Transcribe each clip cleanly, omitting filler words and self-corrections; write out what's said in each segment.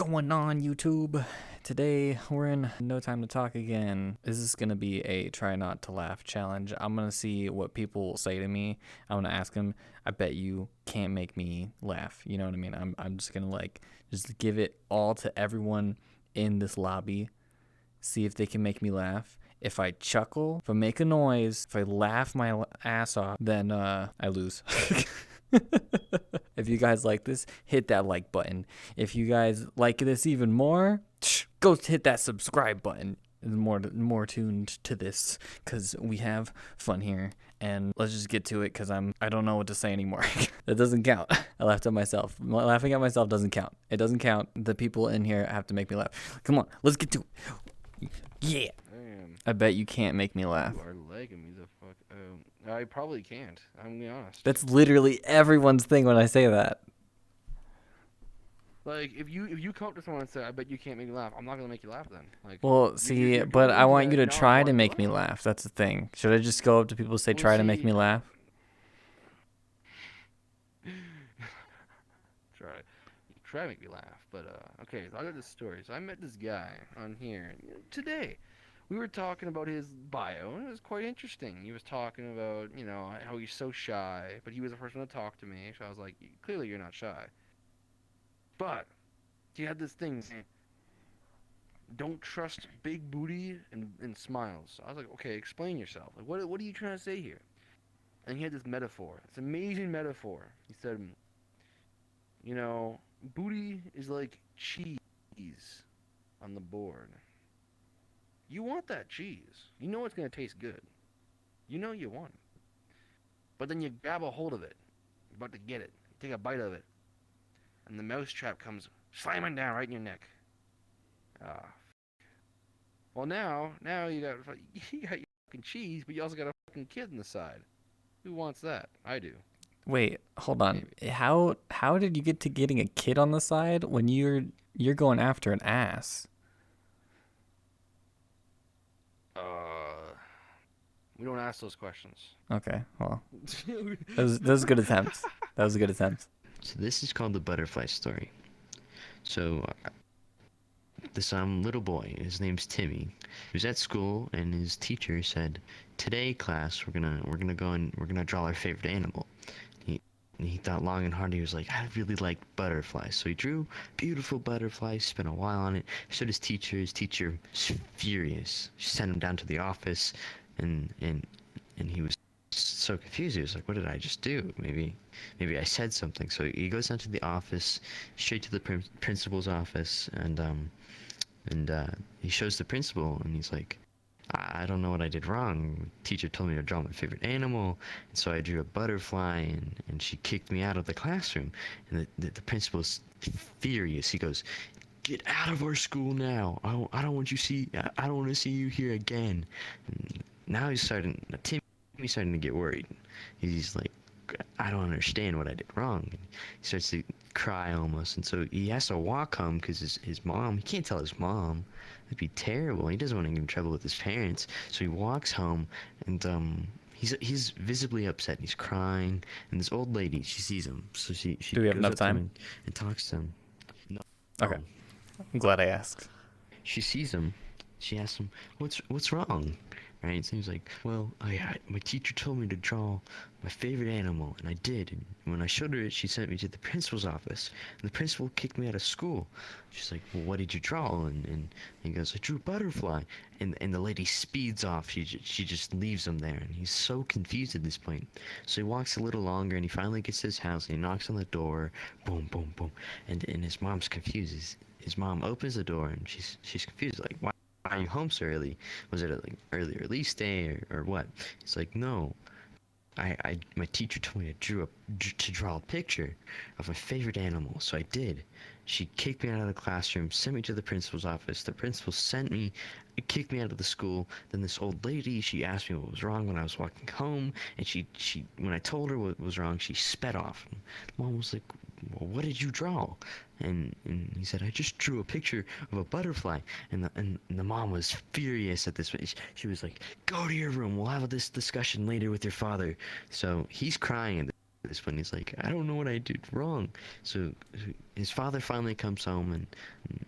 going on, YouTube? Today we're in No Time to Talk again. This is gonna be a try not to laugh challenge. I'm gonna see what people say to me. I'm gonna ask them. I bet you can't make me laugh. You know what I mean? I'm just gonna just give it all to everyone in this lobby. See if they can make me laugh. If I chuckle, if I make a noise, if I laugh my ass off, then I lose. If you guys like this, hit that like button. If you guys like this even more, go hit that subscribe button. More tuned to this because we have fun here. And let's just get to it because I don't know what to say anymore. That doesn't count. I laughed at myself. Laughing at myself doesn't count. It doesn't count. The people in here have to make me laugh. Come on, let's get to it. Yeah. Damn. I bet you can't make me laugh. You are legging me the fuck. I probably can't. I'm gonna be honest. That's literally everyone's thing when I say that. Like if you come up to someone and say, "I bet you can't make me laugh," I'm not gonna make you laugh then. Like. Well, see, you're but going I want you to not try to want make me laugh. That's the thing. Should I just go up to people and say, Well, try to make see- me laugh? Try to make me laugh, but okay. So I got this story. So I met this guy on here today. We were talking about his bio, and it was quite interesting. He was talking about, how he's so shy, but he was the first one to talk to me. So I was like, clearly you're not shy. But he had this thing saying, don't trust big booty and smiles. So I was like, okay, explain yourself. Like, what are you trying to say here? And he had this metaphor. It's an amazing metaphor. He said, booty is like cheese on the board. You want that cheese. You know it's going to taste good. You know you want it. But then you grab a hold of it. You're about to get it. You take a bite of it. And the mousetrap comes slamming down right in your neck. Well, now you got your fucking cheese, but you also got a fucking kid on the side. Who wants that? I do. Wait, hold on. Maybe. How did you get to getting a kid on the side when you're going after an ass? We don't ask those questions. Okay, well, that was a good attempt. That was a good attempt. So this is called the butterfly story. So this little boy, his name's Timmy. He was at school and his teacher said, "Today, class, we're gonna go and we're gonna draw our favorite animal." He thought long and hard. He was like, "I really like butterflies." So he drew beautiful butterflies, spent a while on it. Showed his teacher. His teacher was furious. She sent him down to the office, and he was so confused. He was like, "What did I just do? Maybe I said something." So he goes down to the office, straight to the principal's office, and he shows the principal, and he's like, "I don't know what I did wrong. Teacher told me to draw my favorite animal, and so I drew a butterfly, and she kicked me out of the classroom." And the principal's furious. He goes, "Get out of our school now. I don't want to see you here again." And now Timmy's starting to get worried. He's like, "I don't understand what I did wrong." And he starts to cry almost, and so he has to walk home because his mom, he can't tell his mom. That'd be terrible. He doesn't want to get in trouble with his parents, so he walks home, and he's visibly upset. He's crying, and this old lady, she sees him, so she Do we have goes enough up to him time? and talks to him. No. Okay, I'm glad I asked. She sees him. She asks him, "What's wrong?" Right? So he's like, "Well, my teacher told me to draw my favorite animal, and I did. And when I showed her it, she sent me to the principal's office, and the principal kicked me out of school." She's like, "Well, what did you draw?" And he goes, "I drew a butterfly." And the lady speeds off. She just leaves him there, and he's so confused at this point. So he walks a little longer, and he finally gets to his house, and he knocks on the door. Boom, boom, boom. And his mom's confused. His mom opens the door, and she's confused, like, "Why are you home so early? Was it like early release day or what?" He's like, "No, my teacher told me to draw a picture of my favorite animal, so I did. She kicked me out of the classroom, sent me to the principal's office. The principal kicked me out of the school. Then this old lady, she asked me what was wrong when I was walking home, and she when I told her what was wrong, she sped off." And Mom was like, "Well, what did you draw?" And he said, "I just drew a picture of a butterfly." And the mom was furious at this. She was like, "Go to your room. We'll have this discussion later with your father." So he's crying at this point. He's like, I don't know what I did wrong. So his father finally comes home, and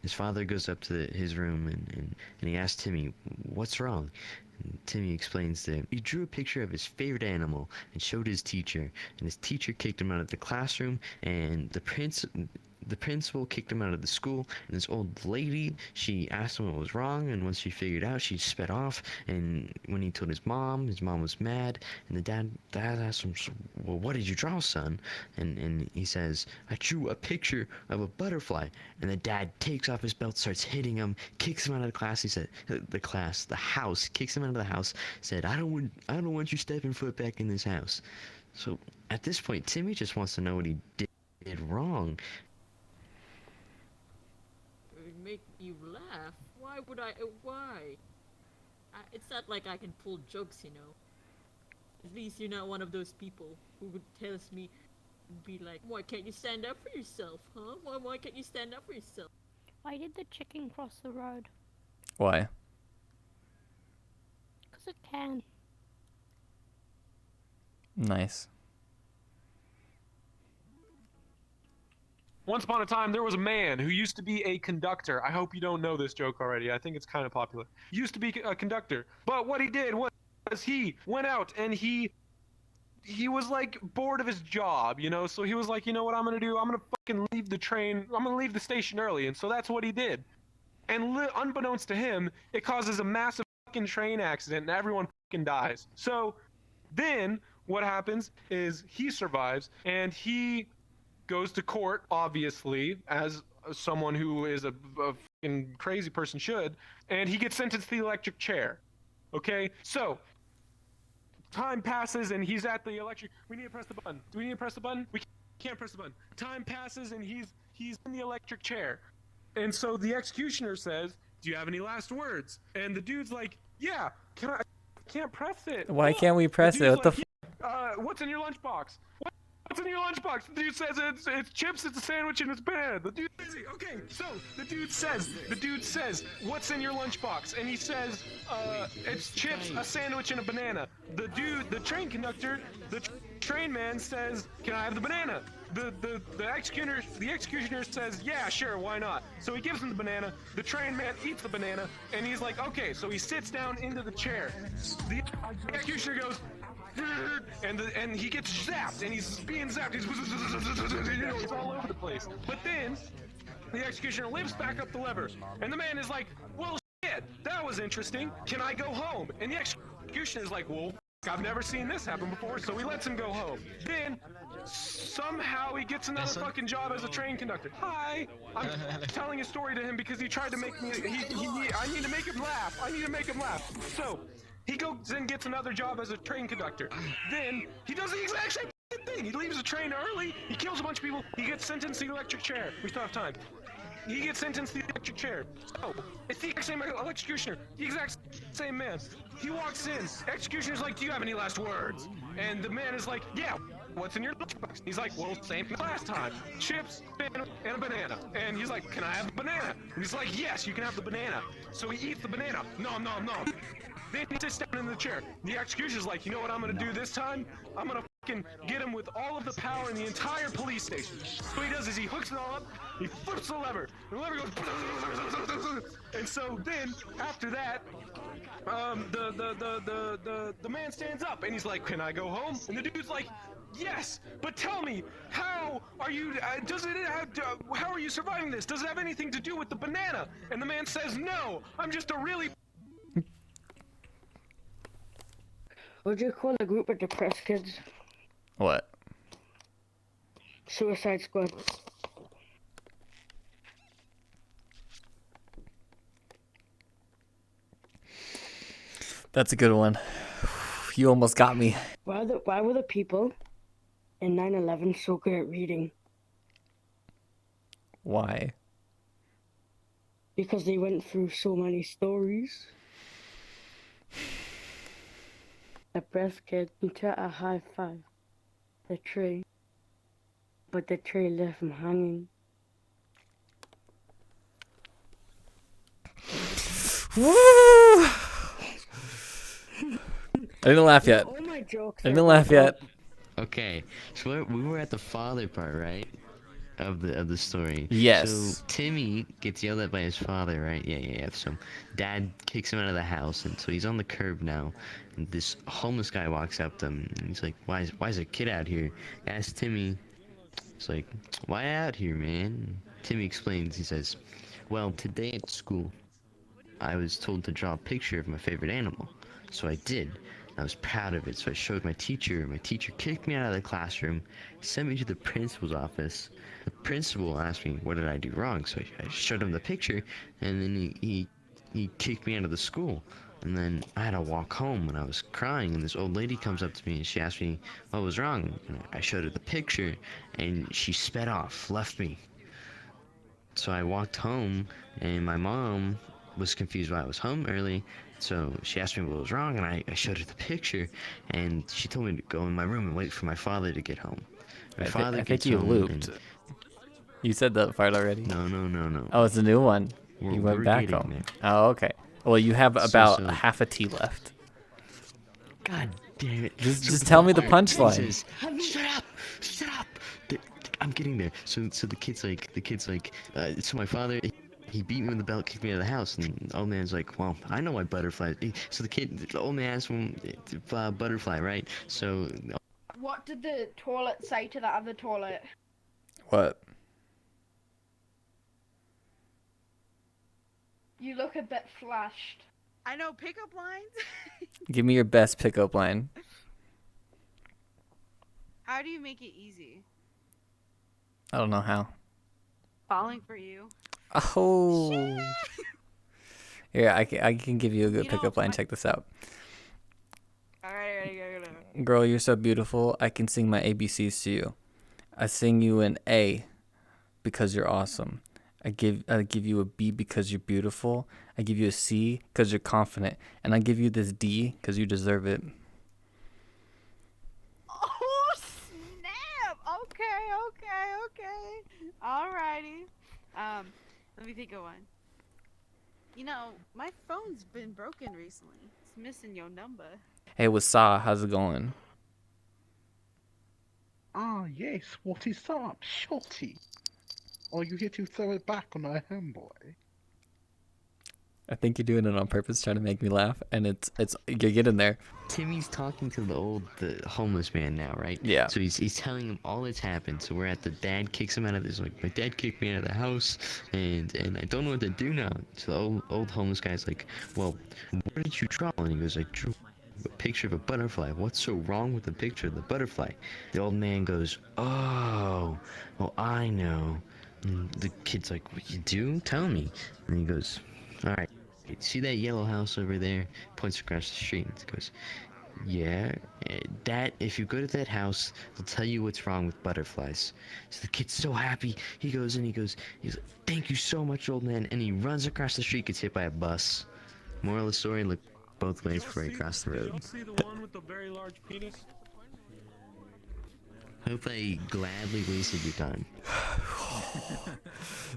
his father goes up to his room, and he asks Timmy, what's wrong? And Timmy explains that he drew a picture of his favorite animal and showed his teacher, and his teacher kicked him out of the classroom, and the principal kicked him out of the school, and this old lady, she asked him what was wrong, and once she figured out, she sped off, and when he told his mom was mad, and the dad asked him, well, what did you draw, son? And he says, I drew a picture of a butterfly, and the dad takes off his belt, starts hitting him, kicks him out of the class. He said, the house, kicks him out of the house, said, I don't want you stepping foot back in this house. So at this point, Timmy just wants to know what he did wrong. Make you laugh? Why would I? Why? It's not like I can pull jokes, you know. At least you're not one of those people who would tells me, be like, why can't you stand up for yourself, huh? Why can't you stand up for yourself? Why did the chicken cross the road? Why? Because it can. Nice. Once upon a time, there was a man who used to be a conductor. I hope you don't know this joke already. I think it's kind of popular. Used to be a conductor. But what he did was he went out and he was like bored of his job, you know? So he was like, you know what I'm going to do? I'm going to fucking leave the train. I'm going to leave the station early. And so that's what he did. And unbeknownst to him, it causes a massive fucking train accident and everyone fucking dies. So then what happens is he survives and he goes to court, obviously, as someone who is a fucking crazy person should, and he gets sentenced to the electric chair. Okay? So, time passes and he's at the electric... We need to press the button. Do we need to press the button? We can't press the button. Time passes and he's in the electric chair. And so the executioner says, do you have any last words? And the dude's like, yeah, I can't press it. Why can't we press it? What the what's in your lunchbox? What's in your lunchbox? The dude says it's chips, it's a sandwich, and it's banana. The dude says, okay, so the dude says, what's in your lunchbox? And he says, it's chips, a sandwich, and a banana. The train conductor, the train man says, can I have the banana? The executioner says, yeah, sure, why not? So he gives him the banana, the train man eats the banana, and he's like, okay, so he sits down into the chair. The executioner goes, and he gets zapped, and he's being zapped. He's all over the place. But then the executioner lifts back up the lever, and the man is like, well, shit, that was interesting. Can I go home? And the executioner is like, well, I've never seen this happen before, so he lets him go home. Then somehow he gets another fucking job as a train conductor. Hi, I'm telling a story to him because he tried to make me. I need to make him laugh. So he goes and gets another job as a train conductor. Then he does the exact same thing. He leaves the train early. He kills a bunch of people. He gets sentenced to the electric chair. We still have time. He gets sentenced to the electric chair. So it's the exact same executioner. The exact same man. He walks in. Executioner's like, do you have any last words? And the man is like, yeah. What's in your lunchbox? He's like, well, same as last time. Chips, and a banana. And he's like, can I have the banana? And he's like, yes, you can have the banana. So he eats the banana. Nom, nom, nom. Then he sits down in the chair. The executioner's like, you know what I'm gonna do this time? I'm gonna fucking get him with all of the power in the entire police station. So what he does is he hooks it all up, he flips the lever, and the lever goes. And so then, after that, the man stands up and he's like, can I go home? And the dude's like, yes, but tell me, how are you? How are you surviving this? Does it have anything to do with the banana? And the man says, no, I'm just a really. Would you call a group of depressed kids? What? Suicide Squad. That's a good one. You almost got me. Why were the people in 9/11 so good at reading? Why? Because they went through so many stories. The depressed kid tried to high-five the tree, but the tree left him hanging. Woo! I didn't laugh yet. All my jokes I didn't laugh yet. Okay, so we were at the father part, right? Of the story. Yes. So Timmy gets yelled at by his father, right? Yeah. So dad kicks him out of the house, and so he's on the curb now. And this homeless guy walks up to him, and he's like, "Why is a kid out here?" Asks Timmy. It's like, "Why out here, man?" Timmy explains. He says, "Well, today at school, I was told to draw a picture of my favorite animal, so I did. I was proud of it, so I showed my teacher. My teacher kicked me out of the classroom, sent me to the principal's office. The principal asked me what did I do wrong, so I showed him the picture, and then he kicked me out of the school. And then I had to walk home, and I was crying, and this old lady comes up to me, and she asked me what was wrong. And I showed her the picture, and she sped off, left me. So I walked home, and my mom was confused why I was home early. So she asked me what was wrong, and I showed her the picture, and she told me to go in my room and wait for my father to get home. My father I gets think you home, looped. and You said that part already. no. Oh, it's a new one. You went We're back getting home. there. Oh, okay. Well, you have So- about so- half a tea left. God damn it! Just tell me the punchline. He says, shut up. I'm getting there. So the kid's like, so my father. He beat me with the belt, kicked me out of the house, and the old man's like, well, I know why butterflies. So the old man asked him, butterfly, right? So What did the toilet say to the other toilet? What? You look a bit flushed. I know pickup lines. Give me your best pickup line. How do you make it easy? I don't know how. Falling for you. Oh. Here, I can give you a good You know, pickup line. Check this out. Alright. Girl, you're so beautiful. I can sing my ABCs to you. I sing you an A because you're awesome. I give you a B because you're beautiful. I give you a C because you're confident. And I give you this D because you deserve it. Oh snap! Okay. Alrighty. Let me think of one. You know, my phone's been broken recently. It's missing your number. Hey, what's up? How's it going? Ah, yes, what is up, Shotty? Are you here to throw it back on our homeboy? I think you're doing it on purpose, trying to make me laugh, and it's you're getting there. Timmy's talking to the homeless man now, right? Yeah. So he's telling him all that's happened. So we're at the dad kicks him out of this. Like, my dad kicked me out of the house, and I don't know what to do now. So the old homeless guy's like, well, what did you draw? And he goes, I drew a picture of a butterfly. What's so wrong with the picture of the butterfly? The old man goes, oh, well, I know. And the kid's like, what you do? Tell me. And he goes, all right. See that yellow house over there? Points across the street and goes, yeah, that, if you go to that house, they'll tell you what's wrong with butterflies. So the kid's so happy. He's like, thank you so much, old man. And he runs across the street, gets hit by a bus. Moral of the story, look both ways before he crossed the road. Y'all see the one with the very large penis? Hope I gladly wasted your time.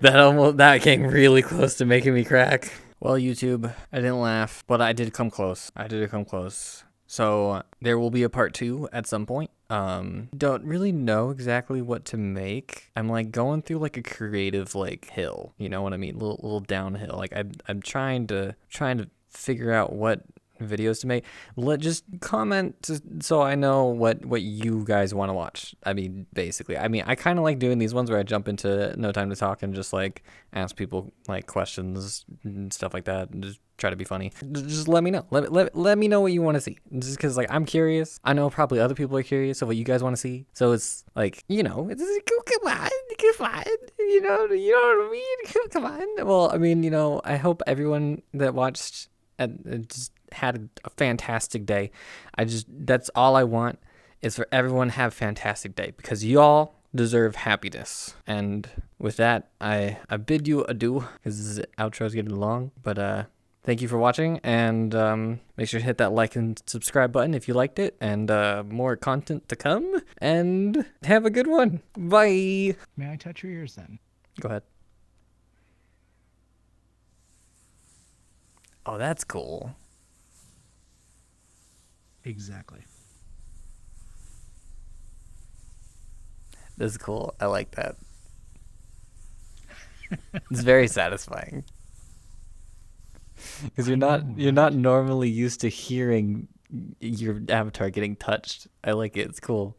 That came really close to making me crack. Well, YouTube, I didn't laugh, but I did come close. So there will be a part 2 at some point. Don't really know exactly what to make. I'm like going through like a creative like hill, you know what I mean? Little downhill. Like I'm trying to figure out what videos to make. Just comment so I know what you guys want to watch. I mean, basically, I kind of like doing these ones where I jump into No Time to Talk and just like ask people like questions and stuff like that and just try to be funny. Just let me know. Let me know what you want to see. Just because like I'm curious. I know probably other people are curious of what you guys want to see. So it's like, you know, come on. You know what I mean? Come on. Well, I mean, you know, I hope everyone that watched and just had a fantastic day. That's all I want is for everyone to have a fantastic day because y'all deserve happiness. And with that, I bid you adieu because the outro is getting long. But thank you for watching, and make sure to hit that like and subscribe button if you liked it, and more content to come. And have a good one. Bye. May I touch your ears then? Go ahead. Oh, that's cool. Exactly. That's cool. I like that. It's very satisfying. Because you're not normally used to hearing your avatar getting touched. I like it. It's cool.